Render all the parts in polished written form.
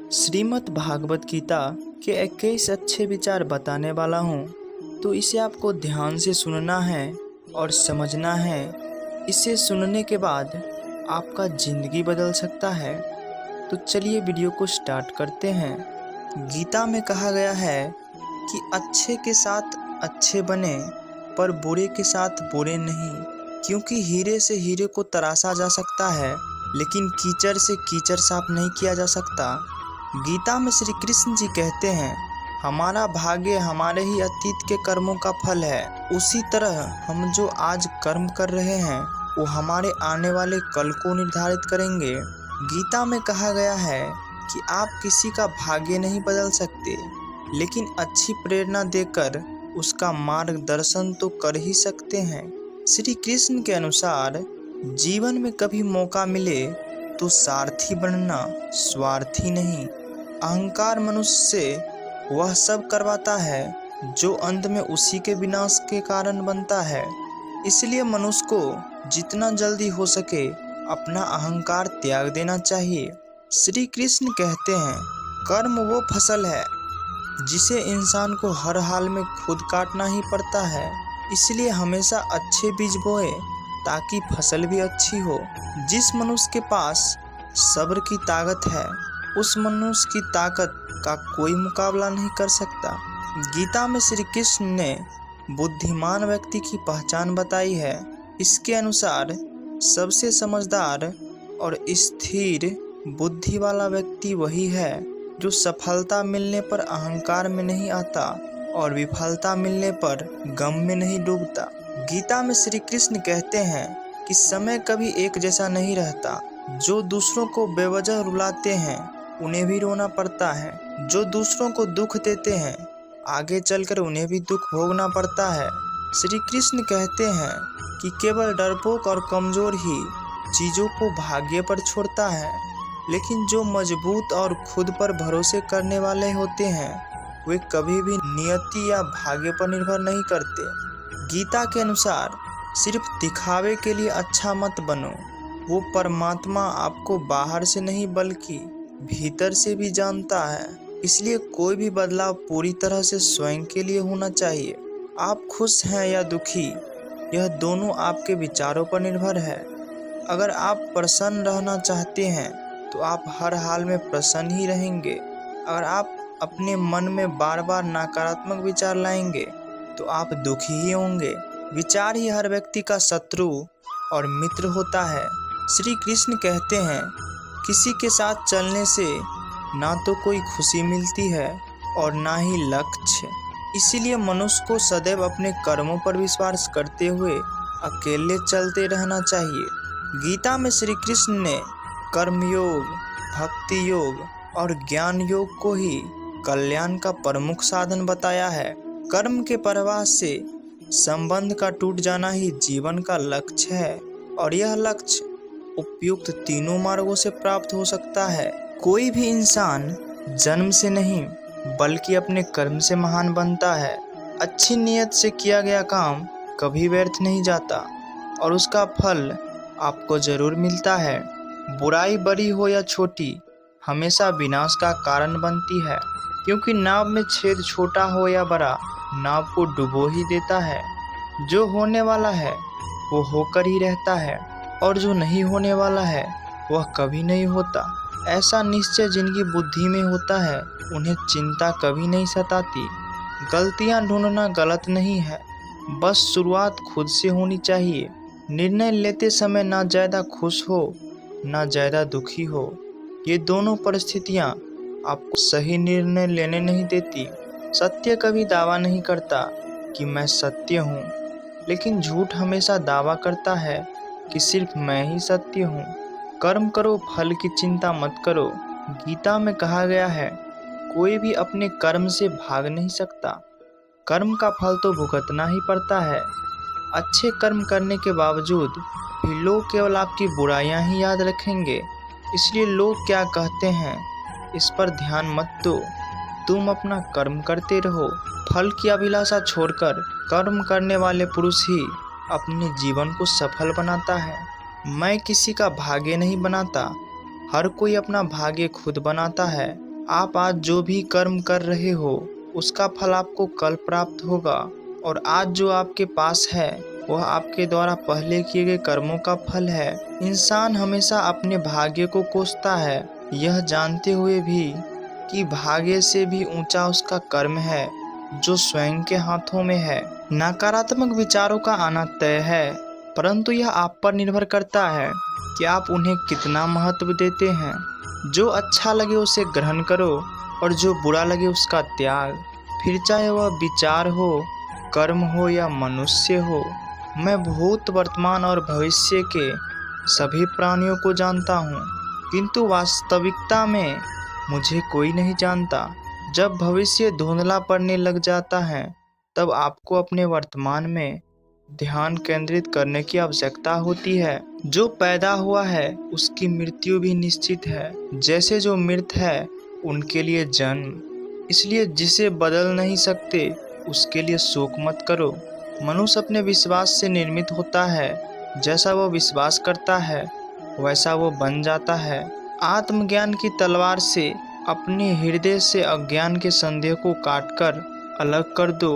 श्रीमद् भागवत गीता के 21 अच्छे विचार बताने वाला हूँ, तो इसे आपको ध्यान से सुनना है और समझना है। इसे सुनने के बाद आपका ज़िंदगी बदल सकता है। तो चलिए वीडियो को स्टार्ट करते हैं। गीता में कहा गया है कि अच्छे के साथ अच्छे बने, पर बुरे के साथ बुरे नहीं, क्योंकि हीरे से हीरे को तराशा जा सकता है, लेकिन कीचड़ से कीचड़ साफ नहीं किया जा सकता। गीता में श्री कृष्ण जी कहते हैं, हमारा भाग्य हमारे ही अतीत के कर्मों का फल है। उसी तरह हम जो आज कर्म कर रहे हैं वो हमारे आने वाले कल को निर्धारित करेंगे। गीता में कहा गया है कि आप किसी का भाग्य नहीं बदल सकते, लेकिन अच्छी प्रेरणा देकर उसका मार्गदर्शन तो कर ही सकते हैं। श्री कृष्ण के अनुसार जीवन में कभी मौका मिले तो सारथी बनना, स्वार्थी नहीं। अहंकार मनुष्य से वह सब करवाता है जो अंत में उसी के विनाश के कारण बनता है। इसलिए मनुष्य को जितना जल्दी हो सके अपना अहंकार त्याग देना चाहिए। श्री कृष्ण कहते हैं, कर्म वो फसल है जिसे इंसान को हर हाल में खुद काटना ही पड़ता है। इसलिए हमेशा अच्छे बीज बोए ताकि फसल भी अच्छी हो। जिस मनुष्य के पास सब्र की ताकत है, उस मनुष्य की ताकत का कोई मुकाबला नहीं कर सकता। गीता में श्री कृष्ण ने बुद्धिमान व्यक्ति की पहचान बताई है। इसके अनुसार सबसे समझदार और स्थिर बुद्धि वाला व्यक्ति वही है जो सफलता मिलने पर अहंकार में नहीं आता और विफलता मिलने पर गम में नहीं डूबता। गीता में श्री कृष्ण कहते हैं कि समय कभी एक जैसा नहीं रहता। जो दूसरों को बेवजह रुलाते हैं उन्हें भी रोना पड़ता है। जो दूसरों को दुख देते हैं आगे चलकर उन्हें भी दुख भोगना पड़ता है। श्री कृष्ण कहते हैं कि केवल डरपोक और कमजोर ही चीज़ों को भाग्य पर छोड़ता है, लेकिन जो मजबूत और खुद पर भरोसे करने वाले होते हैं वे कभी भी नियति या भाग्य पर निर्भर नहीं करते। गीता के अनुसार सिर्फ दिखावे के लिए अच्छा मत बनो। वो परमात्मा आपको बाहर से नहीं बल्कि भीतर से भी जानता है। इसलिए कोई भी बदलाव पूरी तरह से स्वयं के लिए होना चाहिए। आप खुश हैं या दुखी, यह दोनों आपके विचारों पर निर्भर है। अगर आप प्रसन्न रहना चाहते हैं तो आप हर हाल में प्रसन्न ही रहेंगे। अगर आप अपने मन में बार बार नकारात्मक विचार लाएंगे तो आप दुखी ही होंगे। विचार ही हर व्यक्ति का शत्रु और मित्र होता है। श्री कृष्ण कहते हैं, किसी के साथ चलने से ना तो कोई खुशी मिलती है और ना ही लक्ष्य। इसीलिए मनुष्य को सदैव अपने कर्मों पर विश्वास करते हुए अकेले चलते रहना चाहिए। गीता में श्री कृष्ण ने कर्मयोग, भक्ति योग और ज्ञान योग को ही कल्याण का प्रमुख साधन बताया है। कर्म के प्रवाह से संबंध का टूट जाना ही जीवन का लक्ष्य है, और यह लक्ष्य उपयुक्त तीनों मार्गों से प्राप्त हो सकता है। कोई भी इंसान जन्म से नहीं बल्कि अपने कर्म से महान बनता है। अच्छी नीयत से किया गया काम कभी व्यर्थ नहीं जाता और उसका फल आपको जरूर मिलता है। बुराई बड़ी हो या छोटी हमेशा विनाश का कारण बनती है, क्योंकि नाव में छेद छोटा हो या बड़ा नाव को डुबो ही देता है। जो होने वाला है वो होकर ही रहता है, और जो नहीं होने वाला है वह कभी नहीं होता। ऐसा निश्चय जिनकी बुद्धि में होता है उन्हें चिंता कभी नहीं सताती। गलतियां ढूंढना गलत नहीं है, बस शुरुआत खुद से होनी चाहिए। निर्णय लेते समय ना ज़्यादा खुश हो ना ज़्यादा दुखी हो। ये दोनों परिस्थितियाँ आपको सही निर्णय लेने नहीं देती। सत्य कभी दावा नहीं करता कि मैं सत्य हूँ, लेकिन झूठ हमेशा दावा करता है कि सिर्फ मैं ही सत्य हूँ। कर्म करो, फल की चिंता मत करो। गीता में कहा गया है, कोई भी अपने कर्म से भाग नहीं सकता। कर्म का फल तो भुगतना ही पड़ता है। अच्छे कर्म करने के बावजूद भी लोग केवल आपकी बुराइयां ही याद रखेंगे। इसलिए लोग क्या कहते हैं इस पर ध्यान मत दो। तुम अपना कर्म करते रहो। फल की अभिलाषा छोड़कर कर्म करने वाले पुरुष ही अपने जीवन को सफल बनाता है। मैं किसी का भाग्य नहीं बनाता, हर कोई अपना भाग्य खुद बनाता है। आप आज जो भी कर्म कर रहे हो उसका फल आपको कल प्राप्त होगा, और आज जो आपके पास है वह आपके द्वारा पहले किए गए कर्मों का फल है। इंसान हमेशा अपने भाग्य को कोसता है, यह जानते हुए भी कि भाग्य से भी ऊंचा उसका कर्म है जो स्वयं के हाथों में है। नकारात्मक विचारों का आना तय है, परंतु यह आप पर निर्भर करता है कि आप उन्हें कितना महत्व देते हैं। जो अच्छा लगे उसे ग्रहण करो और जो बुरा लगे उसका त्याग, फिर चाहे वह विचार हो, कर्म हो या मनुष्य हो। मैं भूत, वर्तमान और भविष्य के सभी प्राणियों को जानता हूँ, किंतु वास्तविकता में मुझे कोई नहीं जानता। जब भविष्य धुंधला पड़ने लग जाता है तब आपको अपने वर्तमान में ध्यान केंद्रित करने की आवश्यकता होती है। जो पैदा हुआ है उसकी मृत्यु भी निश्चित है, जैसे जो मृत है उनके लिए जन्म। इसलिए जिसे बदल नहीं सकते उसके लिए शोक मत करो। मनुष्य अपने विश्वास से निर्मित होता है, जैसा वो विश्वास करता है वैसा वो बन जाता है। आत्मज्ञान की तलवार से अपने हृदय से अज्ञान के संदेह को काटकर अलग कर दो।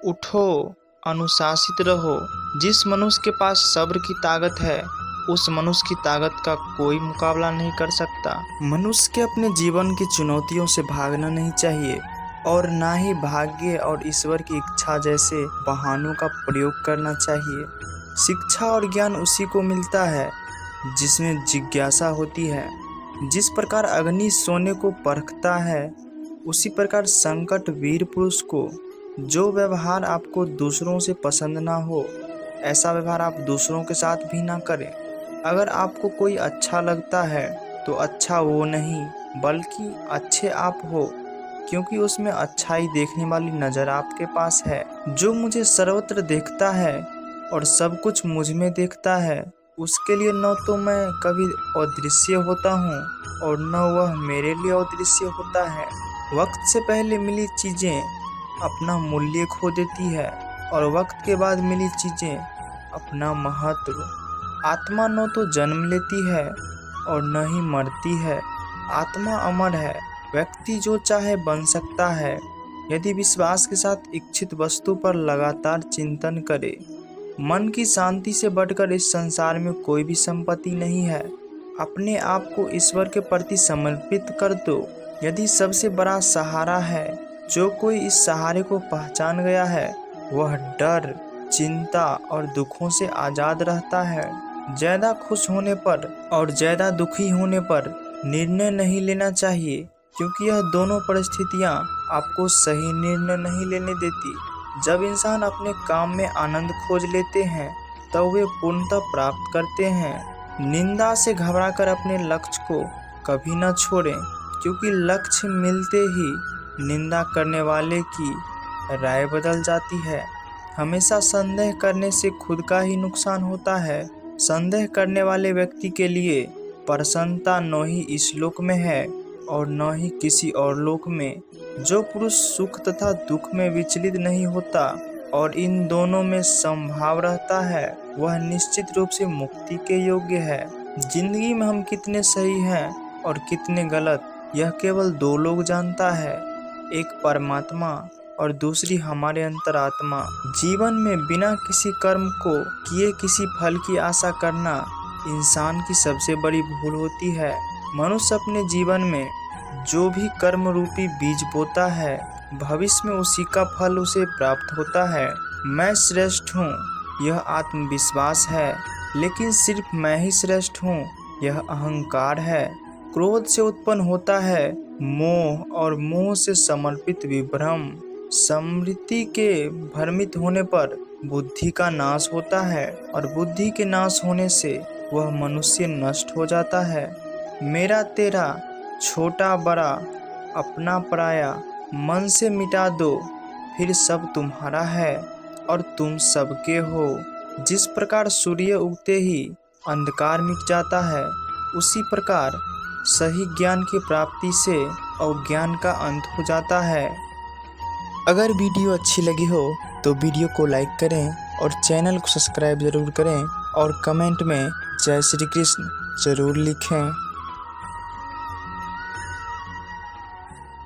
उठो, अनुशासित रहो। जिस मनुष्य के पास सब्र की ताकत है उस मनुष्य की ताकत का कोई मुकाबला नहीं कर सकता। मनुष्य के अपने जीवन की चुनौतियों से भागना नहीं चाहिए और ना ही भाग्य और ईश्वर की इच्छा जैसे बहानों का प्रयोग करना चाहिए। शिक्षा और ज्ञान उसी को मिलता है जिसमें जिज्ञासा होती है। जिस प्रकार अग्नि सोने को परखता है उसी प्रकार संकट वीर पुरुष को। जो व्यवहार आपको दूसरों से पसंद ना हो ऐसा व्यवहार आप दूसरों के साथ भी ना करें। अगर आपको कोई अच्छा लगता है तो अच्छा वो नहीं बल्कि अच्छे आप हो, क्योंकि उसमें अच्छाई देखने वाली नज़र आपके पास है। जो मुझे सर्वत्र देखता है और सब कुछ मुझ में देखता है उसके लिए न तो मैं कभी अदृश्य होता हूँ और न वह मेरे लिए अदृश्य होता है। वक्त से पहले मिली चीज़ें अपना मूल्य खो देती है और वक्त के बाद मिली चीज़ें अपना महत्व। आत्मा न तो जन्म लेती है और न ही मरती है, आत्मा अमर है। व्यक्ति जो चाहे बन सकता है यदि विश्वास के साथ इच्छित वस्तु पर लगातार चिंतन करे। मन की शांति से बढ़कर इस संसार में कोई भी संपत्ति नहीं है। अपने आप को ईश्वर के प्रति समर्पित कर दो। यदि सबसे बड़ा सहारा है, जो कोई इस सहारे को पहचान गया है वह डर, चिंता और दुखों से आज़ाद रहता है। ज़्यादा खुश होने पर और ज़्यादा दुखी होने पर निर्णय नहीं लेना चाहिए, क्योंकि यह दोनों परिस्थितियां आपको सही निर्णय नहीं लेने देती। जब इंसान अपने काम में आनंद खोज लेते हैं तब वे पूर्णतः प्राप्त करते हैं। निंदा से घबराकर अपने लक्ष्य को कभी न छोड़ें, क्योंकि लक्ष्य मिलते ही निंदा करने वाले की राय बदल जाती है। हमेशा संदेह करने से खुद का ही नुकसान होता है। संदेह करने वाले व्यक्ति के लिए प्रसन्नता न ही इस लोक में है और न ही किसी और लोक में। जो पुरुष सुख तथा दुख में विचलित नहीं होता और इन दोनों में समभाव रहता है वह निश्चित रूप से मुक्ति के योग्य है। जिंदगी में हम कितने सही हैं और कितने गलत यह केवल दो लोग जानता है, एक परमात्मा और दूसरी हमारे अंतरात्मा। जीवन में बिना किसी कर्म को किए किसी फल की आशा करना इंसान की सबसे बड़ी भूल होती है। मनुष्य अपने जीवन में जो भी कर्म रूपी बीज बोता है भविष्य में उसी का फल उसे प्राप्त होता है। मैं श्रेष्ठ हूँ यह आत्मविश्वास है, लेकिन सिर्फ मैं ही श्रेष्ठ हूँ यह अहंकार है। क्रोध से उत्पन्न होता है मोह और मोह से समर्पित विभ्रम। स्मृति के भ्रमित होने पर बुद्धि का नाश होता है और बुद्धि के नाश होने से वह मनुष्य नष्ट हो जाता है। मेरा तेरा, छोटा बड़ा, अपना पराया मन से मिटा दो, फिर सब तुम्हारा है और तुम सबके हो। जिस प्रकार सूर्य उगते ही अंधकार मिट जाता है उसी प्रकार सही ज्ञान की प्राप्ति से अज्ञान का अंत हो जाता है। अगर वीडियो अच्छी लगी हो तो वीडियो को लाइक करें और चैनल को सब्सक्राइब जरूर करें और कमेंट में जय श्री कृष्ण जरूर लिखें।